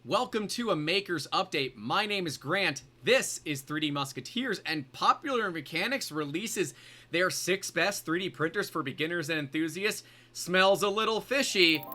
Welcome to a Maker's Update. My name is Grant. This is 3D Musketeers, and Popular Mechanics releases their 6 best 3D printers for beginners and enthusiasts. Smells a little fishy.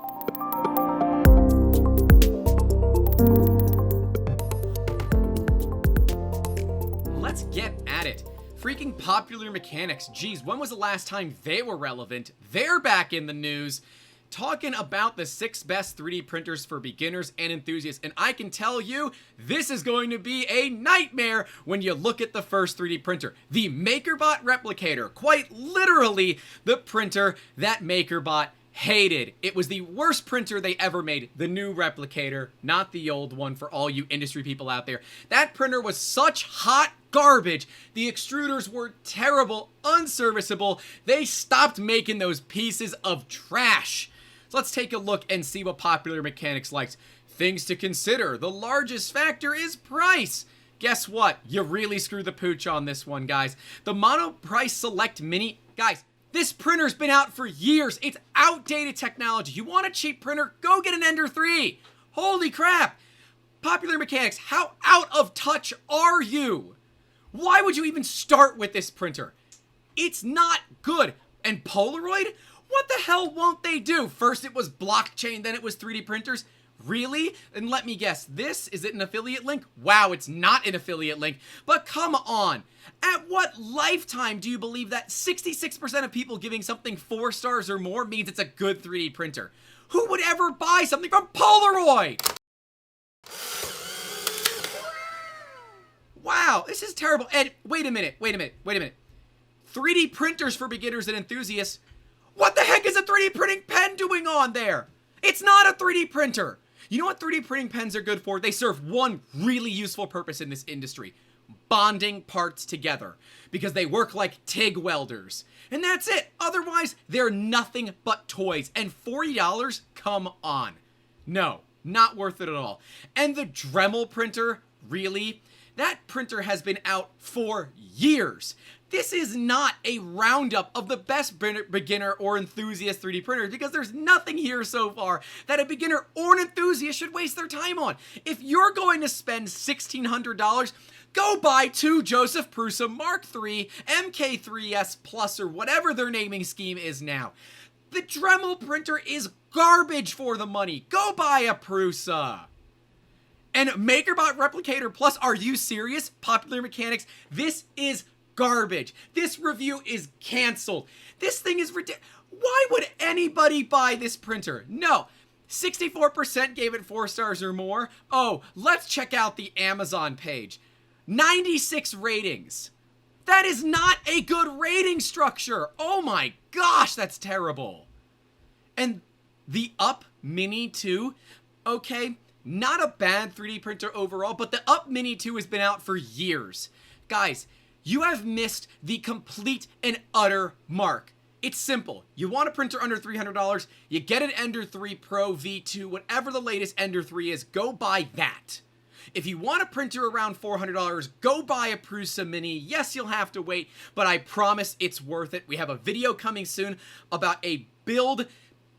Let's get at it. Freaking Popular Mechanics. Geez, when was the last time they were relevant? They're back in the news, talking about the 6 best 3D printers for beginners and enthusiasts. And I can tell you, this is going to be a nightmare when you look at the first 3D printer. The MakerBot Replicator. Quite literally, the printer that MakerBot hated. It was the worst printer they ever made. The new Replicator, not the old one, for all you industry people out there. That printer was such hot garbage. The extruders were terrible, unserviceable. They stopped making those pieces of trash. So let's take a look and see what Popular Mechanics likes. Things to consider. The largest factor is price. Guess what? You really screwed the pooch on this one, guys. The Monoprice Select Mini. Guys, this printer's been out for years. It's outdated technology. You want a cheap printer? Go get an Ender 3. Holy crap. Popular Mechanics, how out of touch are you? Why would you even start with this printer? It's not good. And Polaroid? What the hell won't they do? First it was blockchain, then it was 3D printers. Really? And let me guess, is it an affiliate link? Wow, it's not an affiliate link. But come on. At what lifetime do you believe that 66% of people giving something 4 stars or more means it's a good 3D printer? Who would ever buy something from Polaroid? Wow, this is terrible. And wait a minute. 3D printers for beginners and enthusiasts. What the heck is a 3D printing pen doing on there? It's not a 3D printer. You know what 3D printing pens are good for? They serve one really useful purpose in this industry. Bonding parts together. Because they work like TIG welders. And that's it. Otherwise, they're nothing but toys. And $40? Come on. No, not worth it at all. And the Dremel printer, really? That printer has been out for years. This is not a roundup of the best beginner or enthusiast 3D printers because there's nothing here so far that a beginner or an enthusiast should waste their time on. If you're going to spend $1,600, go buy 2 Joseph Prusa Mark III MK3S Plus or whatever their naming scheme is now. The Dremel printer is garbage for the money. Go buy a Prusa. And MakerBot Replicator Plus, are you serious? Popular Mechanics, this is garbage. This review is canceled. This thing is ridiculous. Why would anybody buy this printer? No. 64% gave it 4 stars or more. Oh, let's check out the Amazon page. 96 ratings. That is not a good rating structure. Oh my gosh, that's terrible. And the Up Mini 2, okay, not a bad 3D printer overall, but the Up Mini 2 has been out for years. Guys, you have missed the complete and utter mark. It's simple. You want a printer under $300, you get an Ender 3 Pro V2, whatever the latest Ender 3 is, go buy that. If you want a printer around $400, go buy a Prusa Mini. Yes, you'll have to wait, but I promise it's worth it. We have a video coming soon about a build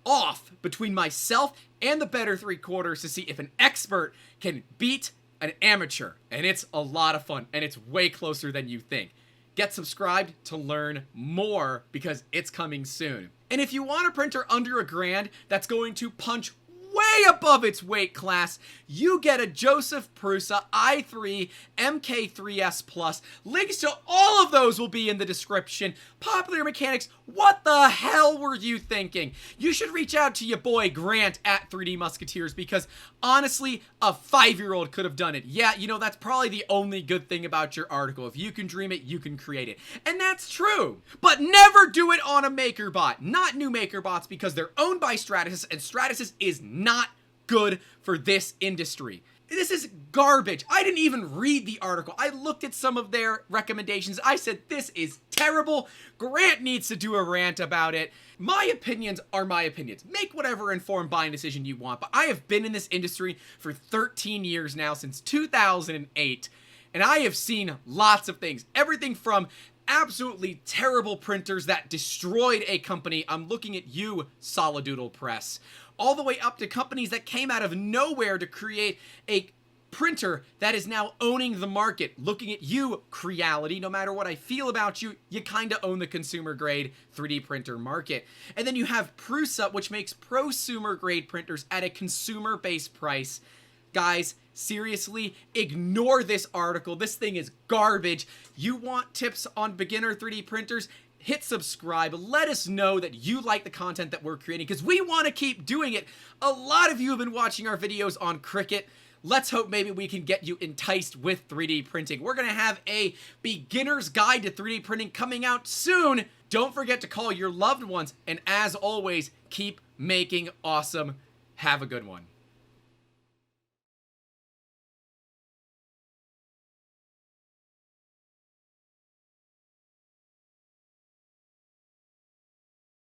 off between myself and the Better 3/4 to see if an expert can beat an amateur, and it's a lot of fun, and it's way closer than you think. Get subscribed to learn more because it's coming soon. And if you want a printer under $1,000 that's going to punch way above its weight class, you get a Joseph Prusa i3 MK3S Plus. Links to all of those will be in the description. Popular Mechanics, what the hell were you thinking? You should reach out to your boy Grant at 3D Musketeers because honestly, a 5-year-old could have done it. Yeah, you know, that's probably the only good thing about your article. If you can dream it, you can create it. And that's true. But never do it on a MakerBot. Not new MakerBots because they're owned by Stratasys and Stratasys is not good for this industry. This is garbage. I didn't even read the article. I looked at some of their recommendations. I said, this is terrible. Grant needs to do a rant about it. My opinions are my opinions. Make whatever informed buying decision you want, but I have been in this industry for 13 years now, since 2008, and I have seen lots of things. Everything from absolutely terrible printers that destroyed a company. I'm looking at you, Solidoodle Press. All the way up to companies that came out of nowhere to create a printer that is now owning the market. Looking at you, Creality. No matter what I feel about you, you kind of own the consumer grade 3D printer market. And then you have Prusa, which makes prosumer grade printers at a consumer based price. Guys, seriously, ignore this article. This thing is garbage. You want tips on beginner 3D printers? Hit subscribe. Let us know that you like the content that we're creating because we want to keep doing it. A lot of you have been watching our videos on Cricut. Let's hope maybe we can get you enticed with 3D printing. We're going to have a beginner's guide to 3D printing coming out soon. Don't forget to call your loved ones. And as always, keep making awesome. Have a good one.